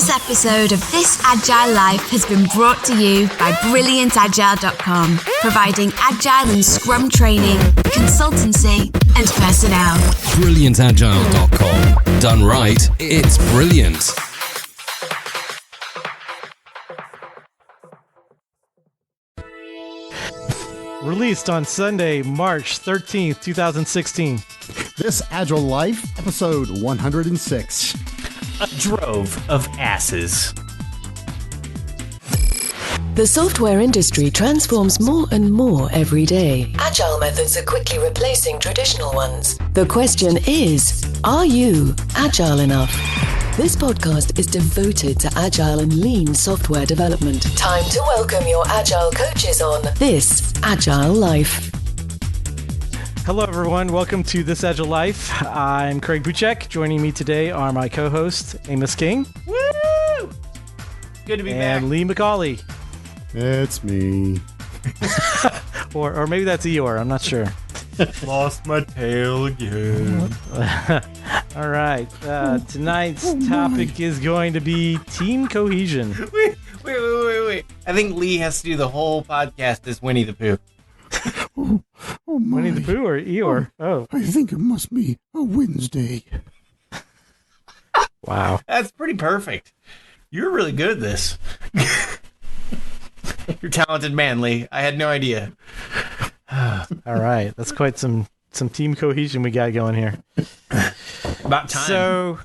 This episode of This Agile Life has been brought to you by BrilliantAgile.com, providing Agile and Scrum training, consultancy, and personnel. BrilliantAgile.com. Done right, it's brilliant. Released on Sunday, March 13th, 2016. This Agile Life, episode 106. A drove of asses. The software industry transforms more and more every day. Agile methods are quickly replacing traditional ones. The question is, are you agile enough? This podcast is devoted to agile and lean software development. Time to welcome your agile coaches on This Agile Life. Hello, everyone. Welcome to This Agile Life. I'm Craig Buchek. Joining me today are my co-host, Amos King. Woo! Good to be back. And Lee McCauley. It's me. or maybe that's Eeyore. I'm not sure. Lost my tail again. All right. Tonight's topic is going to be team cohesion. Wait. I think Lee has to do the whole podcast as Winnie the Pooh. Oh my. Winnie the Pooh or Eeyore? Oh. I think it must be a Wednesday. Wow. That's pretty perfect. You're really good at this. You're a talented man, Lee. I had no idea. All right. That's quite some team cohesion we got going here. About time.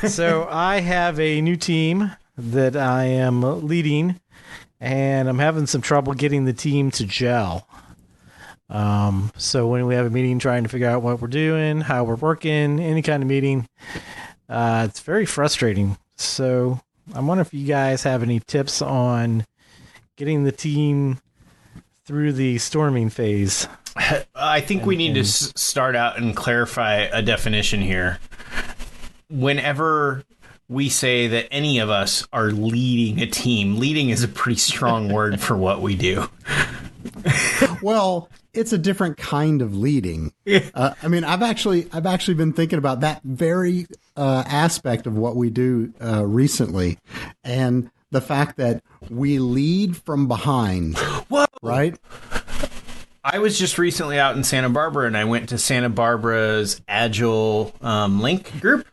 So I have a new team that I am leading, and I'm having some trouble getting the team to gel. So when we have a meeting trying to figure out what we're doing, how we're working, any kind of meeting, it's very frustrating. So I'm wondering if you guys have any tips on getting the team through the storming phase. I think we need to start out and clarify a definition here. Whenever we say that any of us are leading a team, leading is a pretty strong word for what we do. Well, it's a different kind of leading. I mean, I've actually been thinking about that very aspect of what we do recently, and the fact that we lead from behind. Whoa. Right? I was just recently out in Santa Barbara, and I went to Santa Barbara's Agile Link group,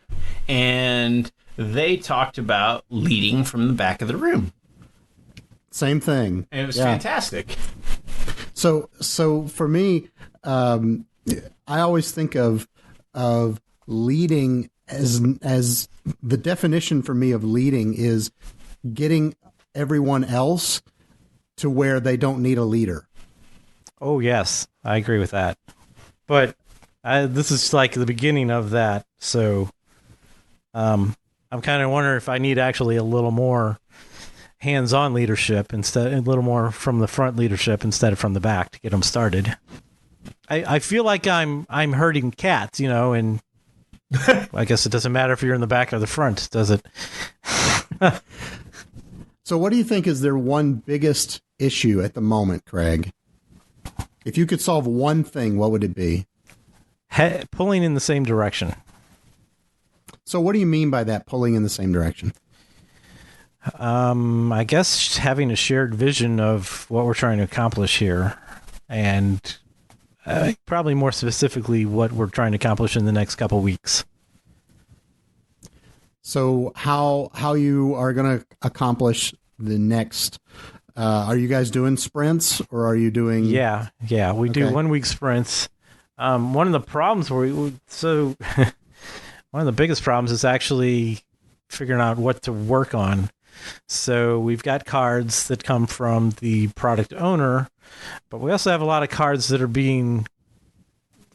and they talked about leading from the back of the room. Same thing. And it was fantastic. So for me, I always think of leading as the definition for me of leading is getting everyone else to where they don't need a leader. Oh, yes, I agree with that. But this is like the beginning of that. So I'm kind of wondering if I need actually a little more hands-on leadership instead, a little more from the front leadership instead of from the back to get them started. I feel like I'm herding cats, and I guess it doesn't matter if you're in the back or the front, does it? So what do you think is their one biggest issue at the moment, Craig? If you could solve one thing, what would it be? Pulling in the same direction. So what do you mean by that, pulling in the same direction? I guess having a shared vision of what we're trying to accomplish here, and probably more specifically what we're trying to accomplish in the next couple weeks. So how you are going to accomplish the next? Are you guys doing sprints, or are you doing? Yeah, we do 1 week sprints. One of the problems one of the biggest problems is actually figuring out what to work on. So we've got cards that come from the product owner, but we also have a lot of cards that are being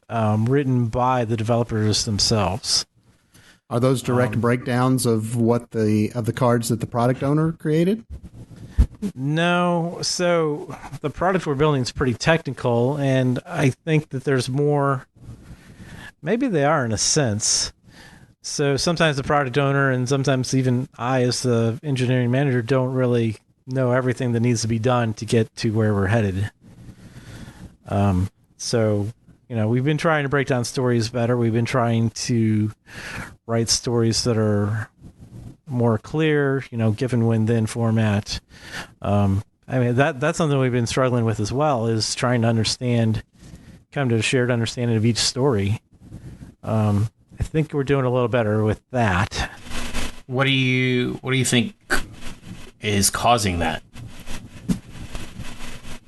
written by the developers themselves. Are those direct breakdowns of the cards that the product owner created? No. So the product we're building is pretty technical, and I think that there's more. Maybe they are in a sense. So sometimes the product owner and sometimes even I as the engineering manager don't really know everything that needs to be done to get to where we're headed. So, we've been trying to break down stories better. We've been trying to write stories that are more clear, given when then format. That's something we've been struggling with as well, is trying to come to a shared understanding of each story. I think we're doing a little better with that. What do you think is causing that?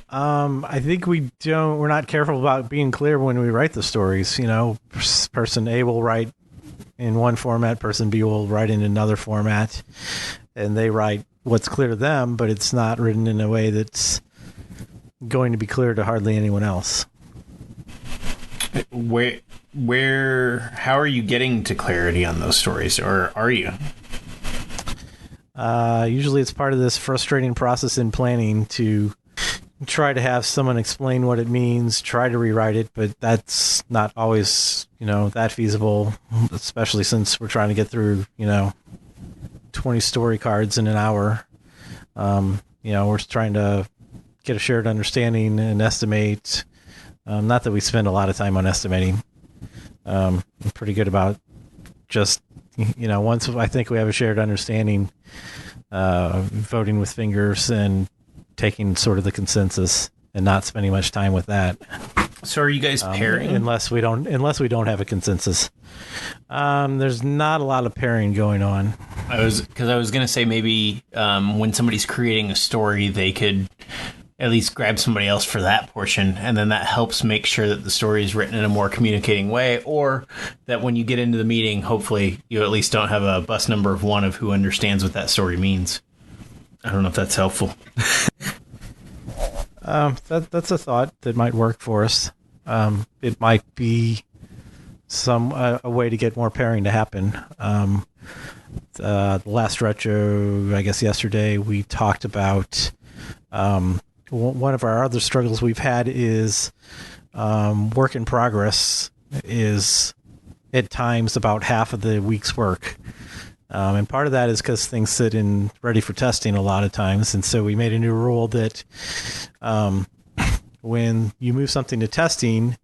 I think we're not careful about being clear when we write the stories. Person A will write in one format, person B will write in another format, and they write what's clear to them, but it's not written in a way that's going to be clear to hardly anyone else. How are you getting to clarity on those stories, or are you? Usually it's part of this frustrating process in planning to try to have someone explain what it means, try to rewrite it, but that's not always, that feasible, especially since we're trying to get through, 20 story cards in an hour. We're trying to get a shared understanding and estimate. Not that we spend a lot of time on estimating. I'm pretty good about just, once I think we have a shared understanding, voting with fingers and taking sort of the consensus and not spending much time with that. So are you guys pairing? Unless we don't have a consensus. There's not a lot of pairing going on. I was going to say maybe when somebody's creating a story, they could at least grab somebody else for that portion, and then that helps make sure that the story is written in a more communicating way, or that when you get into the meeting, hopefully you at least don't have a bus number of one of who understands what that story means. I don't know if that's helpful. That's a thought that might work for us. It might be a way to get more pairing to happen. The last retro, I guess yesterday, we talked about one of our other struggles we've had is work in progress is at times about half of the week's work. And part of that is because things sit in ready for testing a lot of times. And so we made a new rule that when you move something to testing,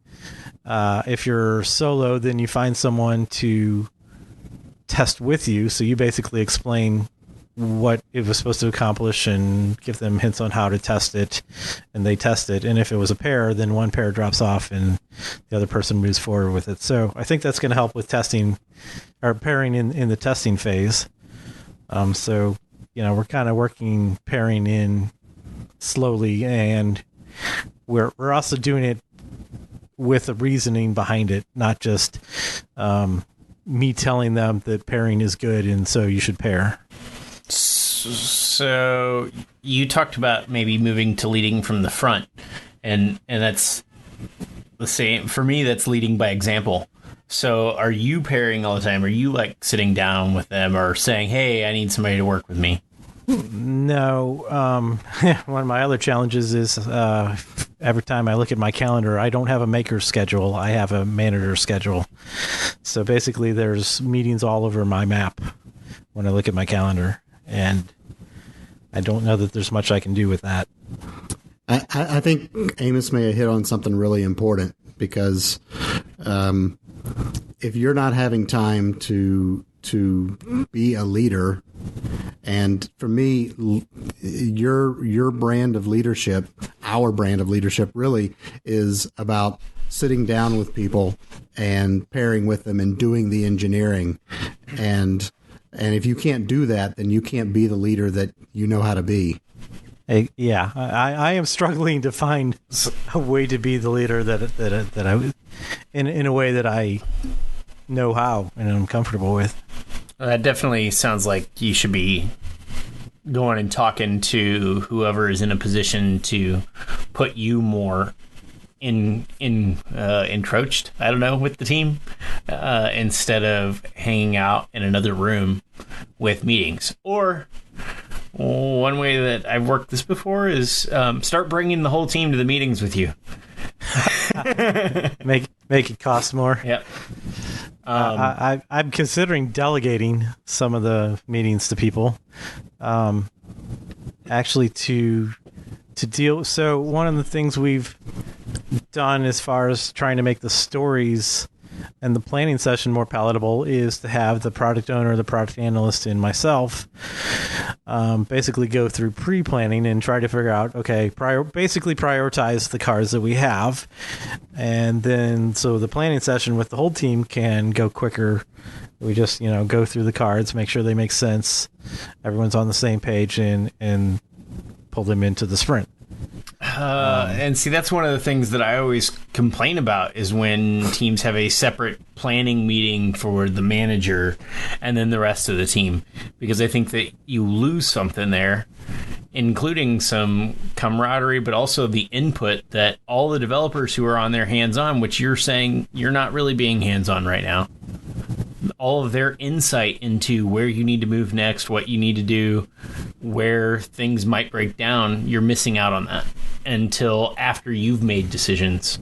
if you're solo, then you find someone to test with you. So you basically explain what it was supposed to accomplish and give them hints on how to test it, and they test it. And if it was a pair, then one pair drops off and the other person moves forward with it. So I think that's going to help with testing or pairing in the testing phase. So, we're kind of working pairing in slowly, and we're also doing it with a reasoning behind it, not just me telling them that pairing is good and so you should pair. So you talked about maybe moving to leading from the front, and that's the same for me. That's leading by example. So are you pairing all the time? Are you like sitting down with them or saying, "Hey, I need somebody to work with me"? No. One of my other challenges is every time I look at my calendar, I don't have a maker's schedule. I have a manager's schedule. So basically, there's meetings all over my map when I look at my calendar. And I don't know that there's much I can do with that. I think Amos may have hit on something really important, because if you're not having time to be a leader, and for me, your brand of leadership, our brand of leadership really is about sitting down with people and pairing with them and doing the engineering. And if you can't do that, then you can't be the leader that you know how to be. Yeah, I am struggling to find a way to be the leader that I in a way that I know how and I'm comfortable with. That definitely sounds like you should be going and talking to whoever is in a position to put you more encroached, I don't know, with the team, instead of hanging out in another room with meetings. Or one way that I've worked this before is start bringing the whole team to the meetings with you. Make it cost more. Yep. I'm considering delegating some of the meetings to people, actually to deal. So one of the things we've done as far as trying to make the stories and the planning session more palatable is to have the product owner, the product analyst, and myself basically go through pre-planning and try to figure out, okay, basically prioritize the cards that we have. And then so the planning session with the whole team can go quicker. We just, go through the cards, make sure they make sense. Everyone's on the same page and pull them into the sprint. And see, that's one of the things that I always complain about is when teams have a separate planning meeting for the manager and then the rest of the team, because I think that you lose something there, including some camaraderie, but also the input that all the developers who are on there hands-on, which you're saying you're not really being hands-on right now. All of their insight into where you need to move next, what you need to do, where things might break down, you're missing out on that until after you've made decisions.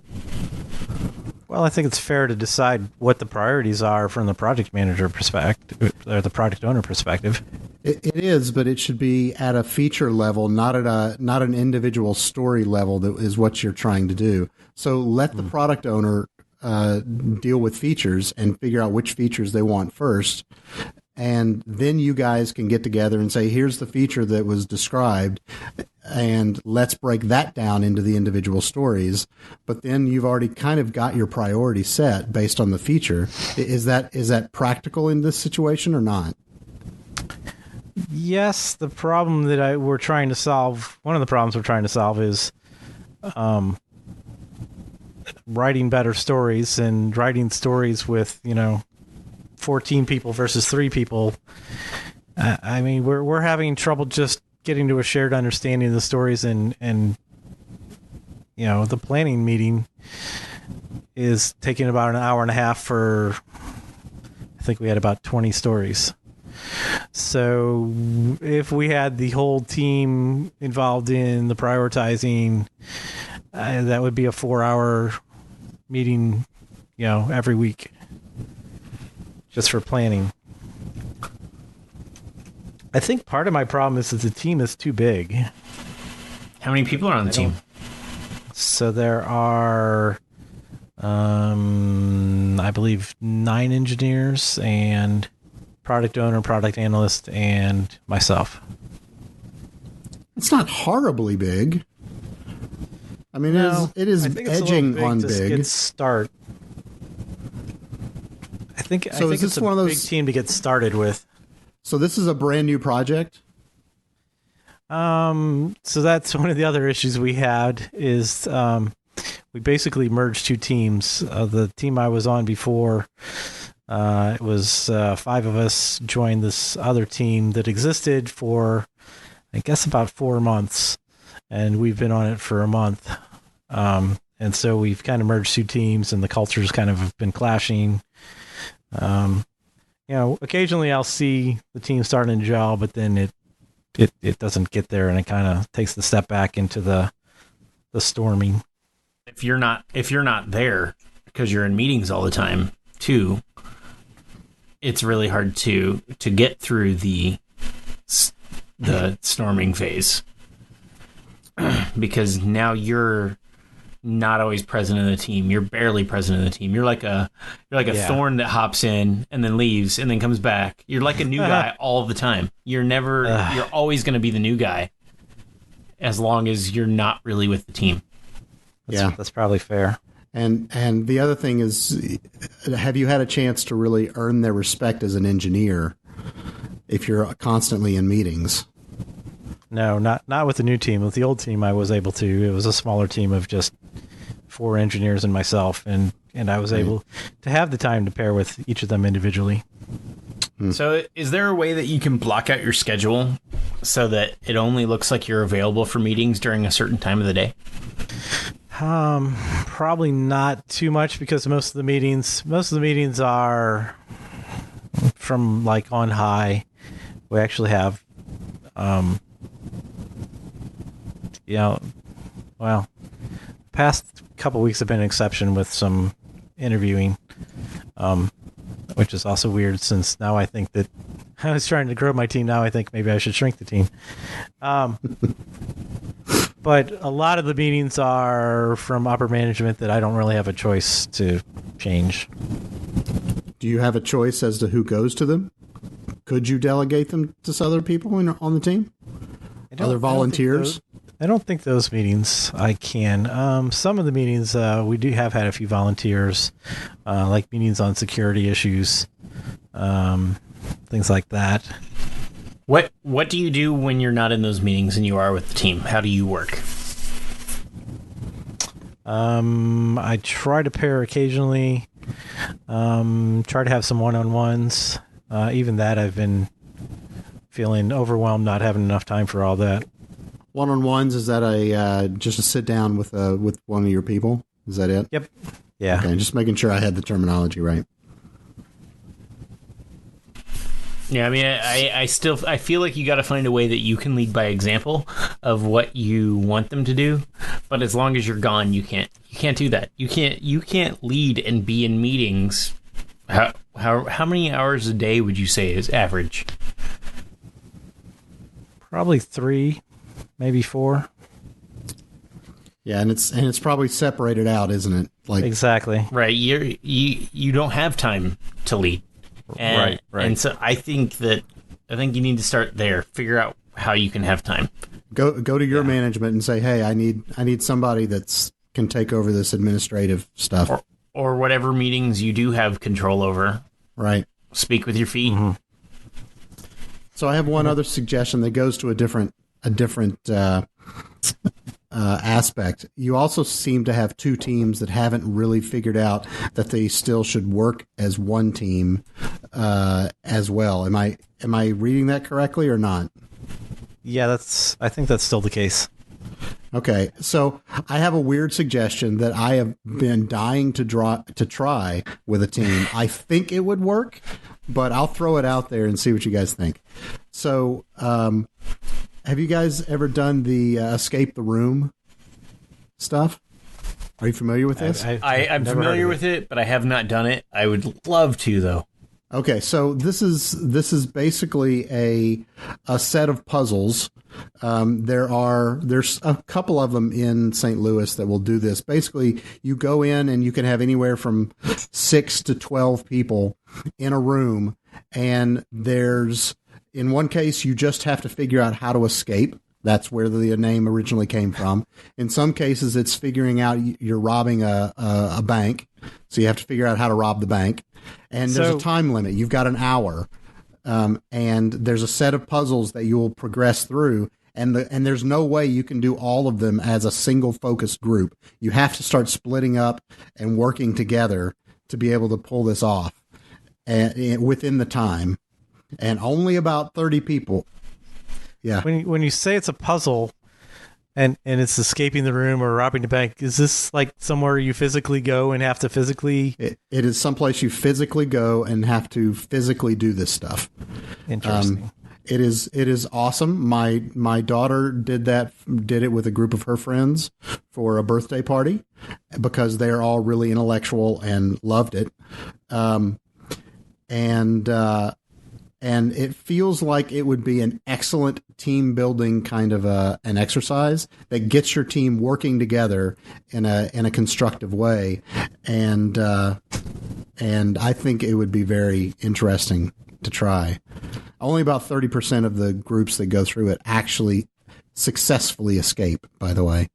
Well, I think it's fair to decide what the priorities are from the project manager perspective or the product owner perspective. It is, but it should be at a feature level, not an individual story level. That is what you're trying to do. So let the product owner deal with features and figure out which features they want first. And then you guys can get together and say, here's the feature that was described, and let's break that down into the individual stories. But then you've already kind of got your priority set based on the feature. Is that practical in this situation or not? Yes, the problem that we're trying to solve, one of the problems we're trying to solve is writing better stories, and writing stories with, 14 people versus 3 people. I mean, we're having trouble just getting to a shared understanding of the stories, and the planning meeting is taking about an hour and a half for, I think we had about 20 stories. So if we had the whole team involved in the prioritizing, that would be a 4-hour meeting, every week, just for planning. I think part of my problem is that the team is too big. How many people are on the team? So there are, I believe, 9 engineers and product owner, product analyst, and myself. It's not horribly big. I mean, it is edging on big. Get start. I think is this it's one of those big team to get started with. So this is a brand new project? So that's one of the other issues we had is we basically merged 2 teams. The team I was on before, it was 5 of us joined this other team that existed for, I guess, about 4 months, and we've been on it for a month. And so we've kind of merged 2 teams, and the cultures kind of have been clashing. Occasionally I'll see the team starting to gel, but then it doesn't get there, and it kind of takes the step back into the storming. If you're not there because you're in meetings all the time too, it's really hard to get through the storming phase because now you're not always present in the team. You're barely present in the team. You're like a thorn that hops in and then leaves and then comes back. You're like a new guy all the time. You're always going to be the new guy as long as you're not really with the team. That's probably fair. And the other thing is, have you had a chance to really earn their respect as an engineer if you're constantly in meetings? No, not with the new team. With the old team, I was able to. It was a smaller team of just 4 engineers and myself, and I was able to have the time to pair with each of them individually. So is there a way that you can block out your schedule so that it only looks like you're available for meetings during a certain time of the day? Probably not too much, because most of the meetings are from like on high. We actually have, past couple weeks have been an exception with some interviewing, which is also weird since now I think that I was trying to grow my team. Now I think maybe I should shrink the team. But a lot of the meetings are from upper management that I don't really have a choice to change. Do you have a choice as to who goes to them? Could you delegate them to other people on the team? Other volunteers? I don't think those meetings I can. Some of the meetings we do have had a few volunteers, like meetings on security issues, things like that. What do you do when you're not in those meetings and you are with the team? How do you work? I try to pair occasionally. Try to have some one-on-ones. Even that, I've been feeling overwhelmed, not having enough time for all that. One-on-ones, is that just a sit down with one of your people? Is that it? Yep. Yeah. Okay, just making sure I had the terminology right. Yeah, I mean, I feel like you got to find a way that you can lead by example of what you want them to do. But as long as you're gone, you can't do that. You can't lead and be in meetings. How many hours a day would you say is average? Probably 3, maybe 4. Yeah, and it's probably separated out, isn't it? Like exactly. Right. You don't have time to lead. And, right. And so I think you need to start there. Figure out how you can have time. Go to your management and say, "Hey, I need somebody that's can take over this administrative stuff." Or whatever meetings you do have control over. Right. Speak with your feet. Mm-hmm. So I have one other suggestion that goes to a different aspect. You also seem to have two teams that haven't really figured out that they still should work as one team as well. Am I reading that correctly or not? Yeah, I think that's still the case. Okay, so I have a weird suggestion that I have been dying to try with a team. I think it would work, but I'll throw it out there and see what you guys think. So, have you guys ever done the escape the room stuff? Are you familiar with this? I'm familiar with it, but I have not done it. I would love to, though. Okay, so this is basically a set of puzzles. There's a couple of them in St. Louis that will do this. Basically, you go in and you can have anywhere from 6 to 12 people in a room, and in one case you just have to figure out how to escape. That's where the name originally came from. In some cases, it's figuring out you're robbing a bank, so you have to figure out how to rob the bank. And there's a time limit. You've got an hour, and there's a set of puzzles that you will progress through. And there's no way you can do all of them as a single focused group. You have to start splitting up and working together to be able to pull this off within the time. And only about 30 people. Yeah. When you say it's a puzzle and it's escaping the room or robbing the bank, is this like somewhere you physically go and have to physically? It is someplace you physically go and have to physically do this stuff. Interesting. It is awesome. My daughter did it with a group of her friends for a birthday party because they're all really intellectual and loved it. And it feels like it would be an excellent team building kind of an exercise that gets your team working together in a constructive way. And I think it would be very interesting to try. Only about 30% of the groups that go through it actually successfully escape, by the way,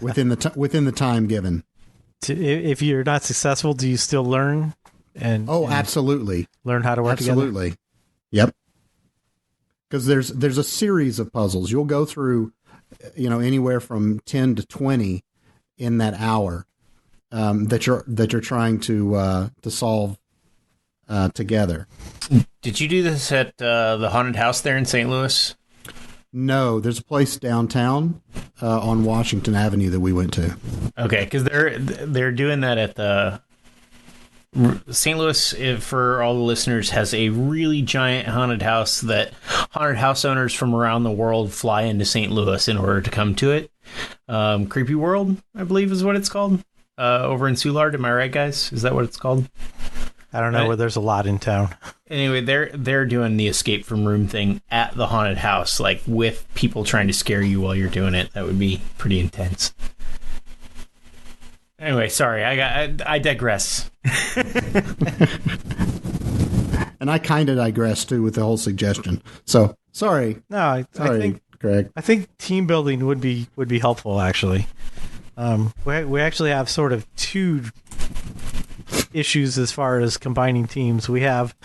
within the time given. If you're not successful, do you still learn? And absolutely. Learn how to work together? Absolutely. Yep. Because there's a series of puzzles. You'll go through, anywhere from 10 to 20 in that hour that you're trying to solve together. Did you do this at the haunted house there in St. Louis? No, there's a place downtown on Washington Avenue that we went to. Okay, because they're doing that at the St. Louis, for all the listeners, has a really giant haunted house that haunted house owners from around the world fly into St. Louis in order to come to it. Creepy World, I believe, is what it's called. Over in Soulard, am I right, guys? Is that what it's called? I don't know where there's a lot in town. Anyway, they're doing the escape from room thing at the haunted house, like with people trying to scare you while you're doing it. That would be pretty intense. Anyway, sorry, I digress. And I kind of digress too with the whole suggestion. So sorry. No, I think Greg. I think team building would be helpful actually. We actually have sort of two issues as far as combining teams. We have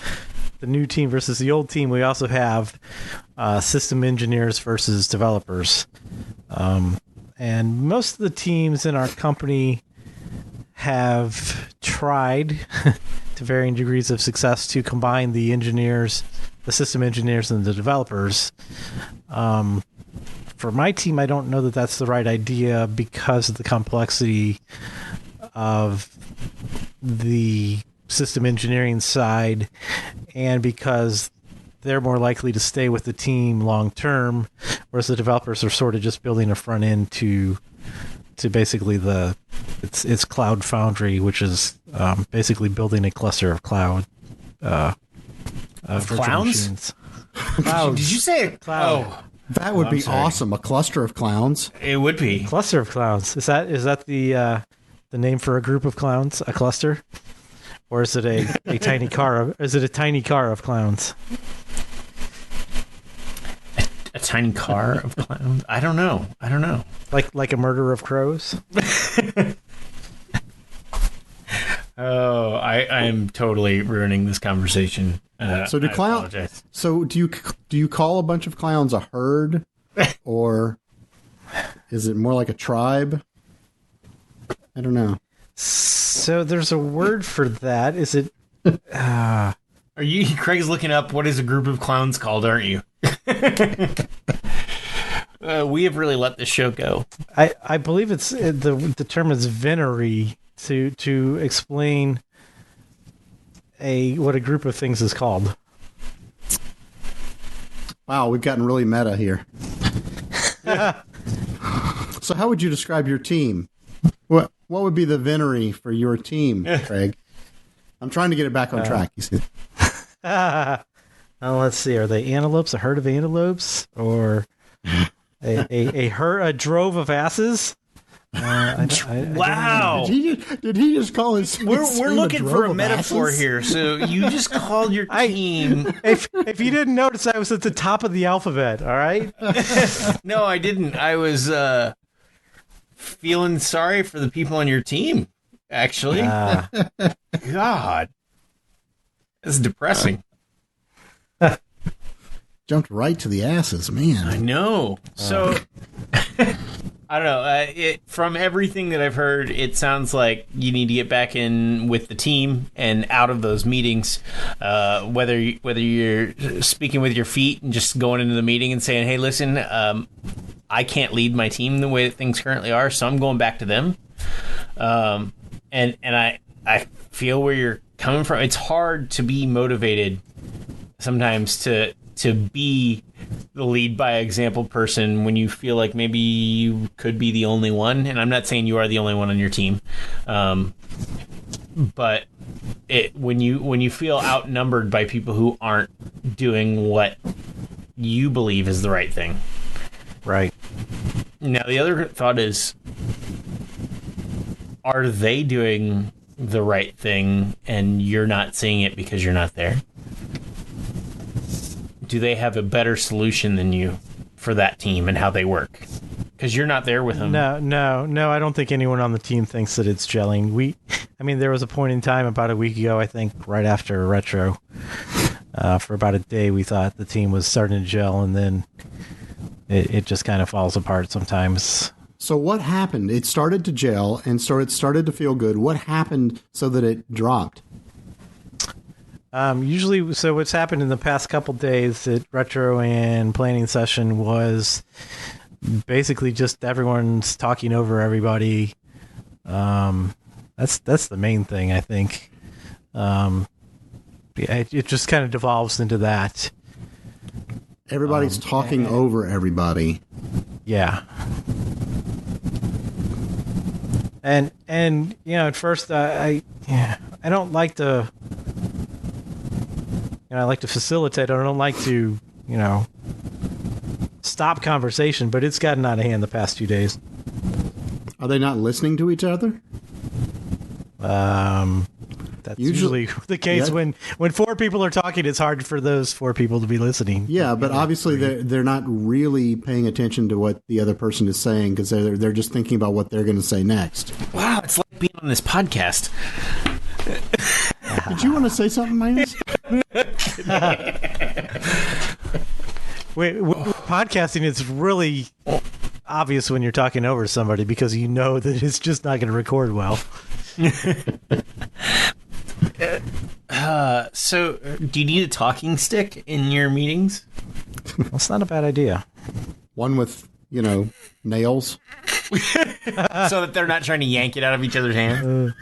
the new team versus the old team. We also have system engineers versus developers. And most of the teams in our company have tried to varying degrees of success to combine the engineers, the system engineers, and the developers. For my team, I don't know that that's the right idea because of the complexity of the system engineering side and because they're more likely to stay with the team long term, whereas the developers are sort of just building a front end to basically it's Cloud Foundry, which is basically building a cluster of cloud virtual clowns? machines. Clouds. Did you say a Cloud. Oh, That would be awesome. A cluster of clowns. it would be. Cluster of clowns. Is that the name for a group of clowns? A cluster, or is it a tiny car? Is it a tiny car of clowns? A tiny car of clowns? I don't know. Like a murder of crows? Oh, I am totally ruining this conversation. So do I clowns? apologize. So do you call a bunch of clowns a herd, or is it more like a tribe? I don't know. So there's a word for that. Is it? Are you? Craig's looking up what is a group of clowns called, aren't you? We have really let this show go. I believe it's the term is venery to explain what a group of things is called. Wow, we've gotten really meta here. So how would you describe your team? What would be the venery for your team, Craig? I'm trying to get it back on track. You see? Let's see. Are they antelopes? A herd of antelopes, or a drove of asses? Wow. Did he just call his? We're looking for a metaphor asses? here. So you just called your team. If you didn't notice, I was at the top of the alphabet. All right. No, I didn't. I was feeling sorry for the people on your team, actually. God. That's depressing. Jumped right to the asses, man. I know. So, I don't know. From everything that I've heard, it sounds like you need to get back in with the team and out of those meetings. Whether you're speaking with your feet and just going into the meeting and saying, "Hey, listen, I can't lead my team the way that things currently are, so I'm going back to them." And I feel where you're coming from. It's hard to be motivated sometimes to be the lead by example person when you feel like maybe you could be the only one. And I'm not saying you are the only one on your team, but when you feel outnumbered by people who aren't doing what you believe is the right thing. Right. Now the other thought is, are they doing the right thing and you're not seeing it because you're not there? Do they have a better solution than you for that team and how they work? Because you're not there with them. No. I don't think anyone on the team thinks that it's gelling. There was a point in time about a week ago, I think, right after Retro. For about a day, we thought the team was starting to gel, and then it just kind of falls apart sometimes. So what happened? It started to gel and started to feel good. What happened so that it dropped? Usually, so what's happened in the past couple days at Retro and planning session was basically just everyone's talking over everybody. That's the main thing, I think. It just kind of devolves into that. Everybody's talking over everybody. Yeah. And at first I don't like to I like to facilitate. I don't like to, stop conversation, but it's gotten out of hand the past 2 days. Are they not listening to each other? That's usually the case. Yeah. When 4 people are talking, it's hard for those 4 people to be listening. Yeah, but obviously they're not really paying attention to what the other person is saying because they're just thinking about what they're going to say next. Wow, it's like being on this podcast. Did you want to say something, Minus? Wait, podcasting, it's really obvious when you're talking over somebody because you know that it's just not going to record well. So, do you need a talking stick in your meetings? That's not a bad idea. One with, nails. So that they're not trying to yank it out of each other's hand?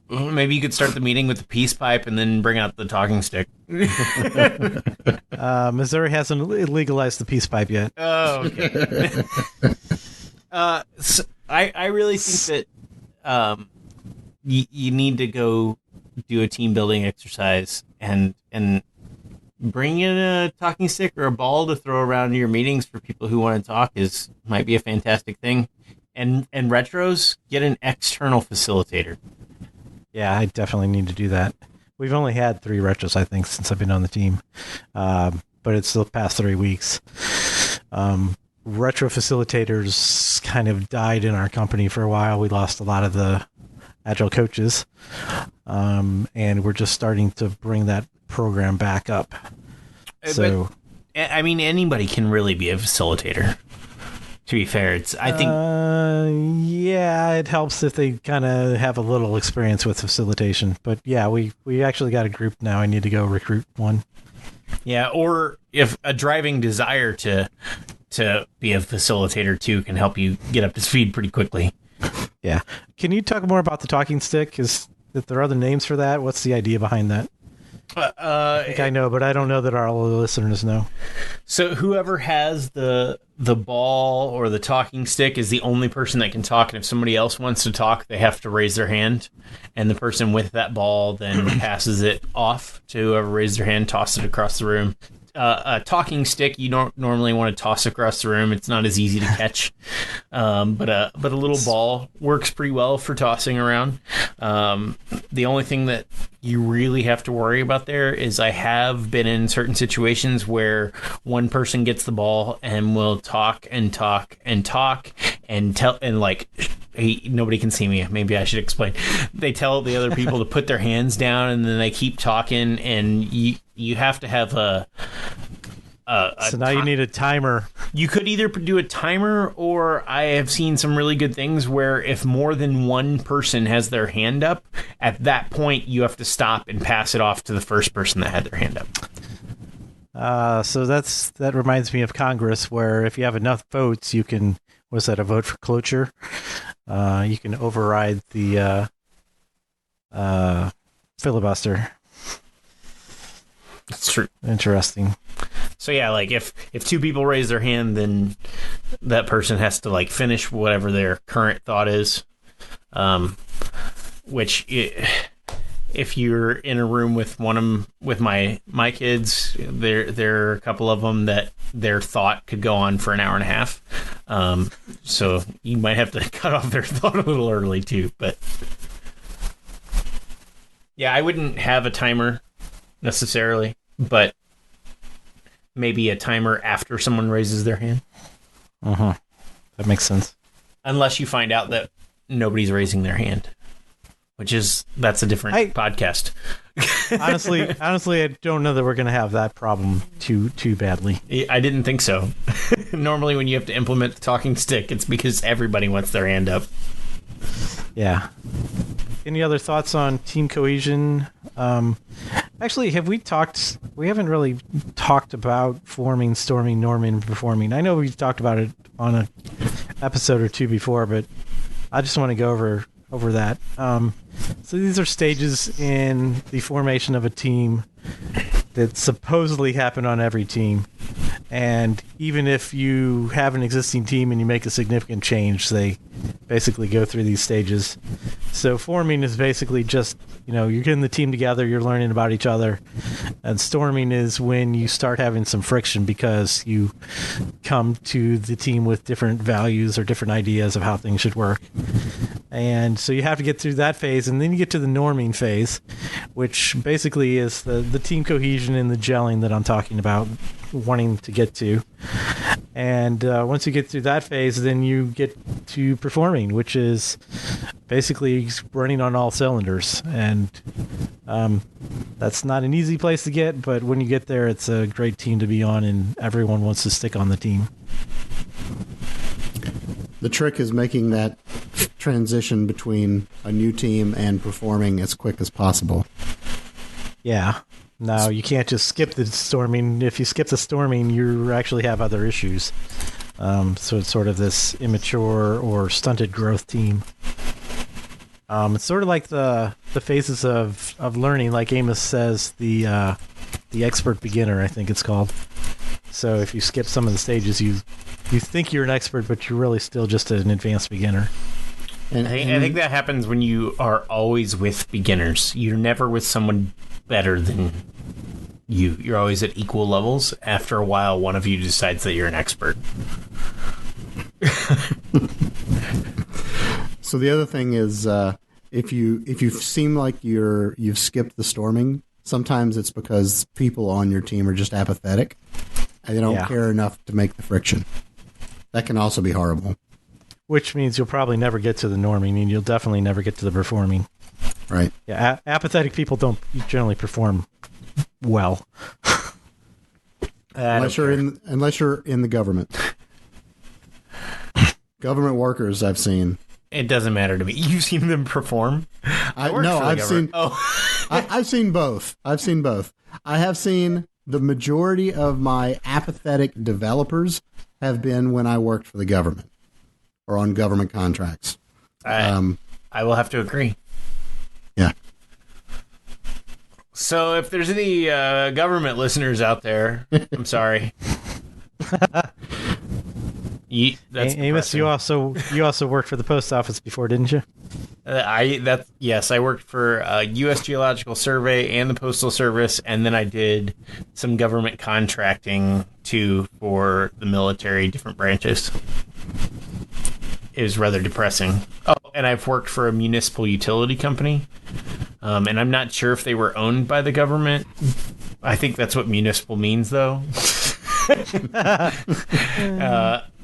Maybe you could start the meeting with the peace pipe and then bring out the talking stick. Missouri hasn't legalized the peace pipe yet. Oh, okay. So I really think that you need to go do a team building exercise and bring in a talking stick or a ball to throw around in your meetings for people who want to talk might be a fantastic thing. And retros, get an external facilitator. Yeah, I definitely need to do that. We've only had 3 retros, I think, since I've been on the team. But it's the past 3 weeks. Retro facilitators kind of died in our company for a while. We lost a lot of the Agile coaches. And we're just starting to bring that program back up. So, but, I mean, anybody can really be a facilitator. To be fair, I think. Yeah, it helps if they kind of have a little experience with facilitation. But yeah, we actually got a group now. I need to go recruit one. Yeah, or if a driving desire to be a facilitator too can help you get up to speed pretty quickly. Yeah. Can you talk more about the talking stick? Is there other names for that? What's the idea behind that? I think I know, but I don't know that our listeners know. So whoever has the ball or the talking stick is the only person that can talk, and if somebody else wants to talk, they have to raise their hand, and the person with that ball then passes it off to whoever raised their hand, toss it across the room. A talking stick you don't normally want to toss across the room. It's not as easy to catch, but a little ball works pretty well for tossing around. The only thing that you really have to worry about there is I have been in certain situations where one person gets the ball and will talk and talk and talk and tell and like, hey, nobody can see me. Maybe I should explain. They tell the other people to put their hands down, and then they keep talking, and you have to have so now you need a timer. You could either do a timer, or I have seen some really good things where if more than one person has their hand up, at that point you have to stop and pass it off to the first person that had their hand up. So that reminds me of Congress, where if you have enough votes, you can, what's that, a vote for cloture? You can override the filibuster. That's true. Interesting. So yeah, like if 2 people raise their hand, then that person has to like finish whatever their current thought is. If you're in a room with with my kids, there are a couple of them that their thought could go on for an hour and a half. So you might have to cut off their thought a little early too. But yeah, I wouldn't have a timer necessarily, but maybe a timer after someone raises their hand. Uh-huh. That makes sense. Unless you find out that nobody's raising their hand, that's a different podcast. honestly, I don't know that we're going to have that problem too badly. I didn't think so. Normally when you have to implement the talking stick, it's because everybody wants their hand up. Yeah. Any other thoughts on team cohesion? Actually, we haven't really talked about forming, storming, norming, performing. I know we've talked about it on an episode or 2 before, but I just want to go over that. So these are stages in the formation of a team that supposedly happen on every team. And even if you have an existing team and you make a significant change, they basically go through these stages. So forming is basically just, you're getting the team together, you're learning about each other. And storming is when you start having some friction because you come to the team with different values or different ideas of how things should work. And so you have to get through that phase, and then you get to the norming phase, which basically is the team cohesion and the gelling that I'm talking about, wanting to get to. And once you get through that phase, then you get to performing, which is basically running on all cylinders. And that's not an easy place to get, but when you get there, it's a great team to be on, and everyone wants to stick on the team. The trick is making that transition between a new team and performing as quick as possible. Yeah. No, you can't just skip the storming. If you skip the storming, you actually have other issues. So it's sort of this immature or stunted growth team. It's sort of like the phases of learning, like Amos says, the expert beginner, I think it's called. So if you skip some of the stages, you think you're an expert, but you're really still just an advanced beginner. I think that happens when you are always with beginners. You're never with someone better than you. You're always at equal levels. After a while, one of you decides that you're an expert. So the other thing is, if you seem like you've skipped the storming, sometimes it's because people on your team are just apathetic and they don't care enough to make the friction. That can also be horrible. Which means you'll probably never get to the norming, and you'll definitely never get to the performing. Right. Yeah, apathetic people don't generally perform well. Unless you're in the government. Government workers I've seen. It doesn't matter to me. You've seen them perform? I've seen both. I've seen both. I have seen the majority of my apathetic developers have been when I worked for the government or on government contracts. I will have to agree. Yeah. So if there's any government listeners out there, I'm sorry. Amos, you also worked for the post office before, didn't you? Yes, I worked for U.S. Geological Survey and the Postal Service, and then I did some government contracting too for the military, different branches. It was rather depressing. Oh, and I've worked for a municipal utility company, and I'm not sure if they were owned by the government. I think that's what municipal means, though.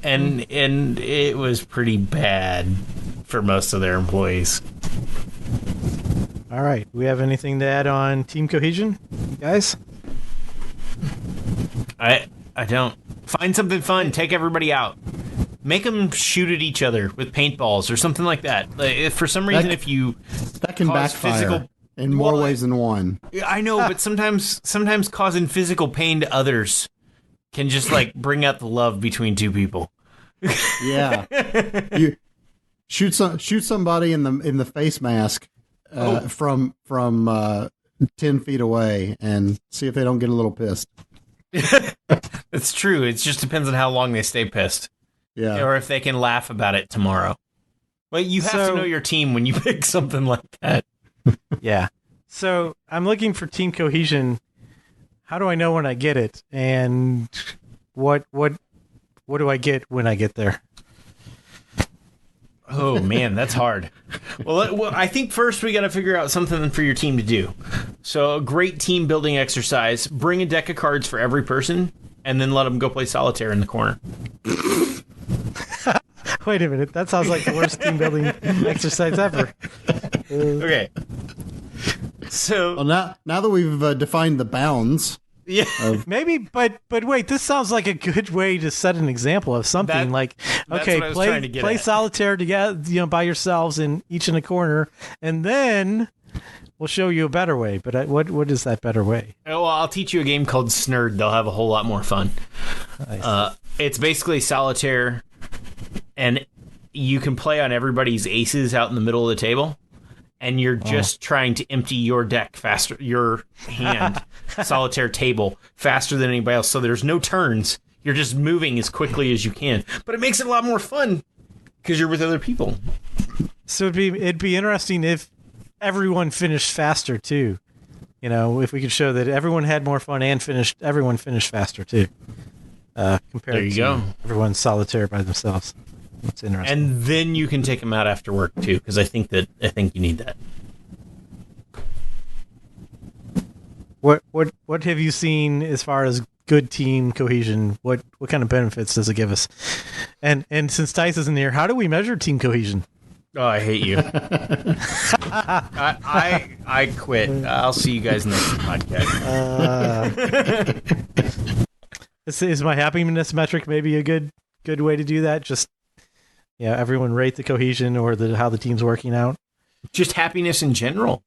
And it was pretty bad for most of their employees. All right. We have anything to add on team cohesion, guys? I don't. Find something fun. Take everybody out. Make them shoot at each other with paintballs or something like that. Like, if for some reason, if you that can backfire in more ways than one. I know, but sometimes causing physical pain to others can just bring out the love between two people. Yeah, you shoot somebody in the face mask from 10 feet away and see if they don't get a little pissed. It's true. It just depends on how long they stay pissed. Yeah, or if they can laugh about it tomorrow. But you have to know your team when you pick something like that. Yeah. So I'm looking for team cohesion. How do I know when I get it? And what do I get when I get there? Oh, man, that's hard. Well, I think first we got to figure out something for your team to do. So a great team building exercise, bring a deck of cards for every person, and then let them go play solitaire in the corner. Wait a minute. That sounds like the worst team building exercise ever. Okay. So now that we've defined the bounds, yeah, maybe, but wait, this sounds like a good way to set an example of something. Play solitaire together, by yourselves in each in a corner, and then we'll show you a better way. But what is that better way? Well, I'll teach you a game called Snurd. They'll have a whole lot more fun. It's basically solitaire, and you can play on everybody's aces out in the middle of the table. And you're just trying to empty your deck faster, your hand, solitaire table, faster than anybody else. So there's no turns. You're just moving as quickly as you can. But it makes it a lot more fun because you're with other people. So it'd be interesting if everyone finished faster too. You know, if we could show that everyone had more fun and everyone finished faster too. Compared There you to go. everyone's solitaire by themselves. That's interesting. And then you can take them out after work too, because I think you need that. What have you seen as far as good team cohesion? What kind of benefits does it give us? And since Tice isn't here, how do we measure team cohesion? Oh, I hate you. I quit. I'll see you guys next podcast. Is my happiness metric maybe a good way to do that? Just everyone rate the cohesion or how the team's working out. Just happiness in general,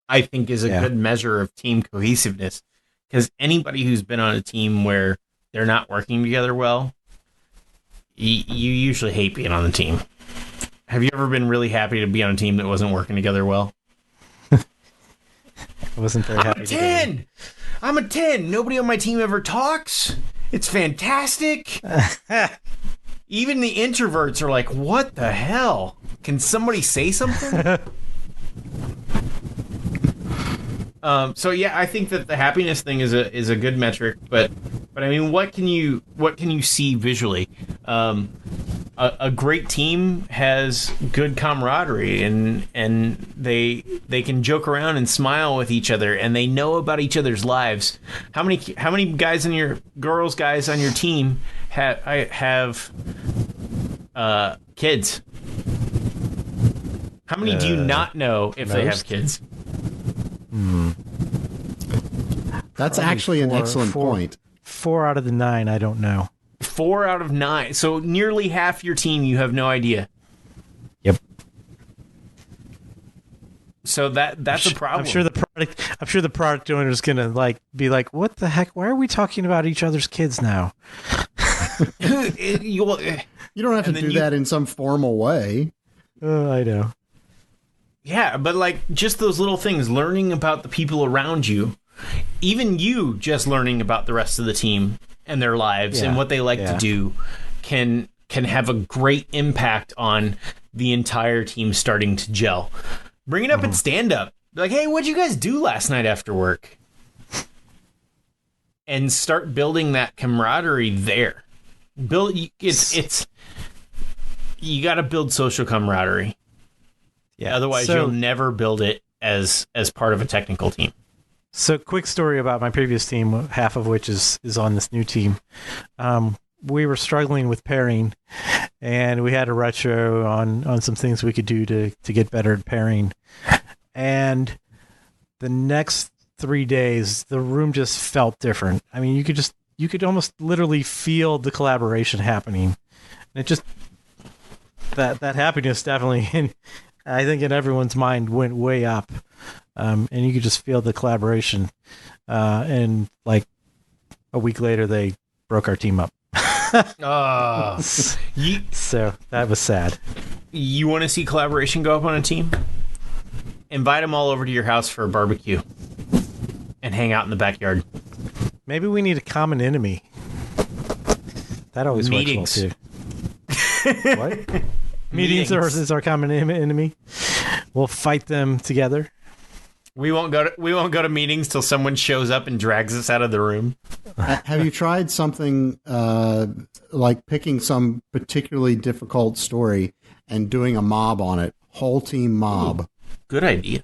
I think, is a good measure of team cohesiveness. Because anybody who's been on a team where they're not working together well, you usually hate being on the team. Have you ever been really happy to be on a team that wasn't working together well? I wasn't very happy. I'm a 10. Nobody on my team ever talks. It's fantastic. Even the introverts are like, what the hell? Can somebody say something? So yeah, I think that the happiness thing is a good metric, but I mean, what can you see visually? A great team has good camaraderie, and they can joke around and smile with each other, and they know about each other's lives. How many guys on your team have kids? How many do you not know if they have kids? That's actually an excellent point. 4 out of the 9, I don't know. 4 out of 9. So nearly half your team, you have no idea. Yep. So that's a problem. I'm sure the product owner is gonna be like, what the heck? Why are we talking about each other's kids now? You don't have to do that in some formal way. I know. Yeah, but just those little things, learning about the people around you, even you just learning about the rest of the team and their lives and what they like to do can have a great impact on the entire team starting to gel. Bring it up at stand-up. Be like, hey, what'd you guys do last night after work? And start building that camaraderie there. It's you got to build social camaraderie. Yeah, otherwise you'll never build it as part of a technical team. So, quick story about my previous team, half of which is on this new team. We were struggling with pairing, and we had a retro on some things we could do to get better at pairing. And the next 3 days, the room just felt different. I mean, you could almost literally feel the collaboration happening. And it just that happiness definitely, I think, in everyone's mind went way up. And you could just feel the collaboration. And a week later, they broke our team up. So that was sad. You want to see collaboration go up on a team? Invite them all over to your house for a barbecue and hang out in the backyard. Maybe we need a common enemy. That always works well too. What? Meetings is our common enemy. We'll fight them together. We won't go to meetings till someone shows up and drags us out of the room. Have you tried something like picking some particularly difficult story and doing a mob on it? Whole team mob. Ooh, good idea.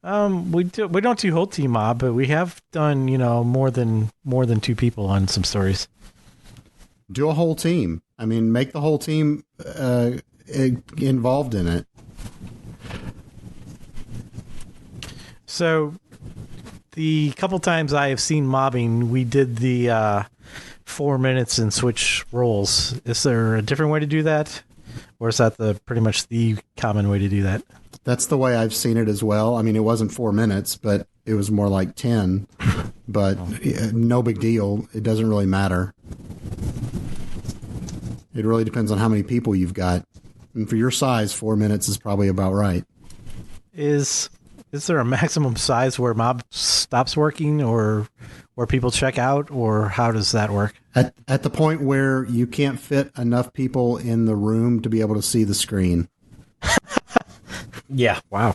We don't do whole team mob, but we have done more than 2 people on some stories. Do a whole team. I mean, make the whole team involved in it. So, the couple times I have seen mobbing, we did the 4 minutes and switch roles. Is there a different way to do that? Or is that pretty much the common way to do that? That's the way I've seen it as well. I mean, it wasn't 4 minutes, but it was more like 10. But no big deal. It doesn't really matter. It really depends on how many people you've got. And for your size, 4 minutes is probably about right. Is there a maximum size where mob stops working or where people check out, or how does that work? At the point where you can't fit enough people in the room to be able to see the screen. Yeah. Wow.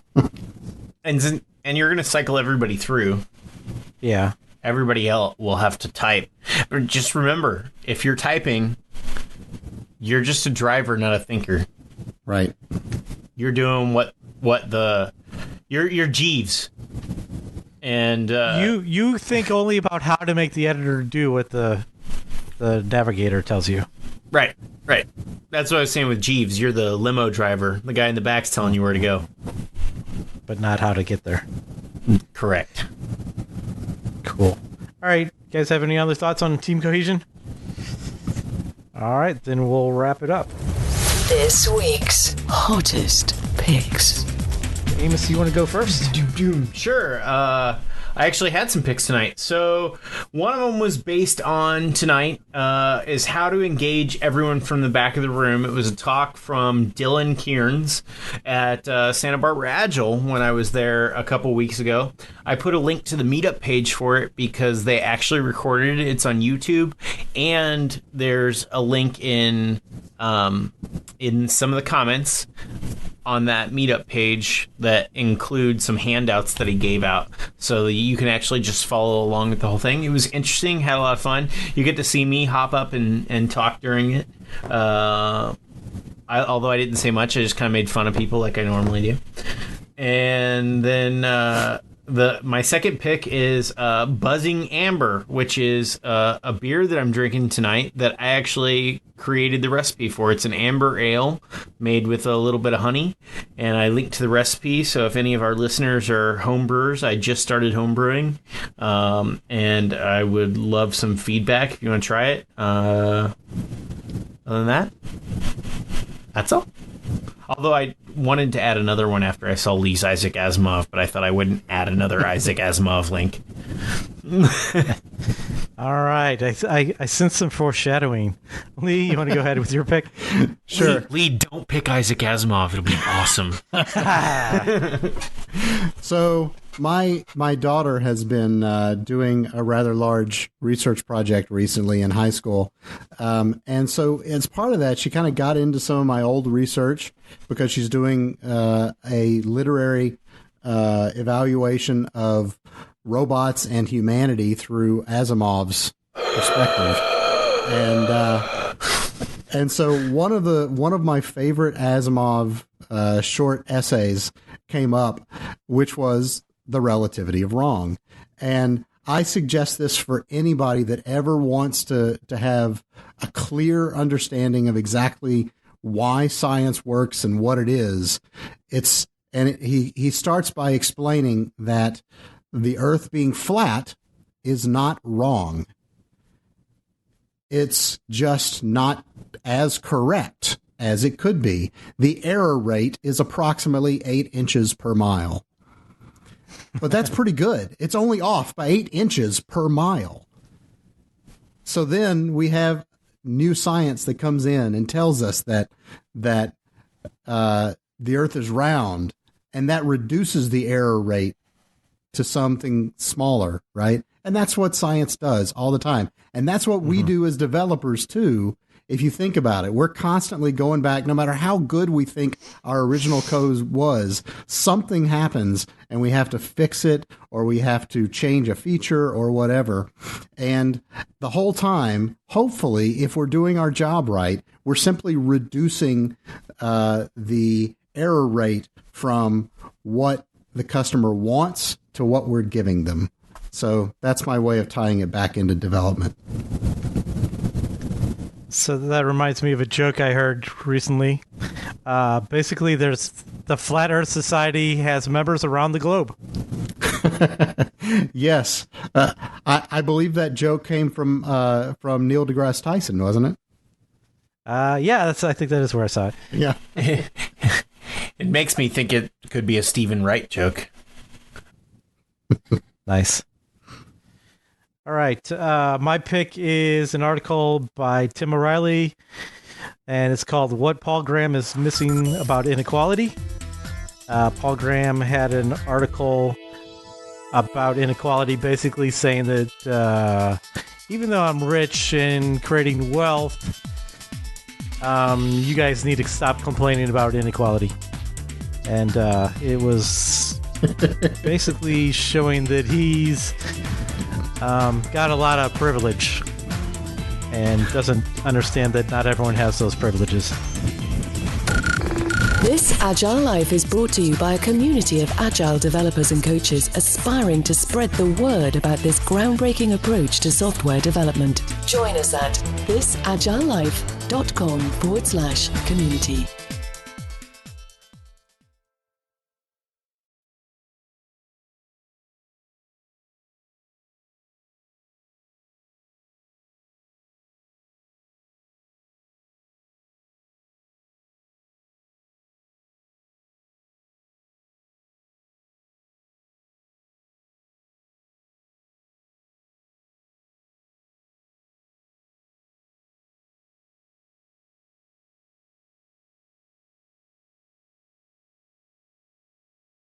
And you're going to cycle everybody through. Yeah. Everybody else will have to type. But just remember, if you're typing, you're just a driver, not a thinker. Right. You're doing you're Jeeves. And you think only about how to make the editor do what the navigator tells you. Right. That's what I was saying with Jeeves. You're the limo driver. The guy in the back's telling you where to go. But not how to get there. Correct. Cool. All right. You guys have any other thoughts on team cohesion? All right. Then we'll wrap it up. This week's hottest picks. Amos, you want to go first? Sure. I actually had some picks tonight. So one of them was based on tonight is how to engage everyone from the back of the room. It was a talk from Dylan Kearns at Santa Barbara Agile when I was there a couple weeks ago. I put a link to the meetup page for it because they actually recorded it. It's on YouTube, and there's a link in some of the comments on that meetup page that include some handouts that he gave out, so you can actually just follow along with the whole thing. It was interesting, had a lot of fun. You get to see me hop up and talk during it. Although I didn't say much, I just kind of made fun of people like I normally do. And then my second pick is Buzzing Amber, which is a beer that I'm drinking tonight that I actually created the recipe for. It's an amber ale made with a little bit of honey, and I linked to the recipe. So if any of our listeners are homebrewers, I just started homebrewing, and I would love some feedback if you want to try it. Other than that, that's all. Although I wanted to add another one after I saw Lee's Isaac Asimov, but I thought I wouldn't add another Isaac Asimov link. All right. I sense some foreshadowing. Lee, you want to go ahead with your pick? Sure. Lee, don't pick Isaac Asimov. It'll be awesome. So my daughter has been doing a rather large research project recently in high school. And so as part of that, she kind of got into some of my old research because she's doing a literary evaluation of robots and humanity through Asimov's perspective. And so one of my favorite Asimov short essays came up, which was The Relativity of Wrong. And I suggest this for anybody that ever wants to have a clear understanding of exactly why science works and what it is. He starts by explaining that the Earth being flat is not wrong. It's just not as correct as it could be. The error rate is approximately 8 inches per mile. But that's pretty good. It's only off by 8 inches per mile. So then we have new science that comes in and tells us that the Earth is round, and that reduces the error rate to something smaller, right? And that's what science does all the time. And that's what we do as developers too. If you think about it, we're constantly going back, no matter how good we think our original code was, something happens and we have to fix it, or we have to change a feature or whatever. And the whole time, hopefully, if we're doing our job right, we're simply reducing the error rate from what the customer wants to what we're giving them. So that's my way of tying it back into development. So that reminds me of a joke I heard recently. Basically, there's the Flat Earth Society has members around the globe. Yes. I believe that joke came from Neil deGrasse Tyson, wasn't it? Yeah, I think that is where I saw it. Yeah. It makes me think it could be a Stephen Wright joke. Nice. All right. My pick is an article by Tim O'Reilly, and it's called What Paul Graham is Missing About Inequality. Paul Graham had an article about inequality, basically saying that even though I'm rich and creating wealth, you guys need to stop complaining about inequality. And it was basically showing that he's got a lot of privilege and doesn't understand that not everyone has those privileges. This Agile Life is brought to you by a community of Agile developers and coaches aspiring to spread the word about this groundbreaking approach to software development. Join us at thisagilelife.com/community.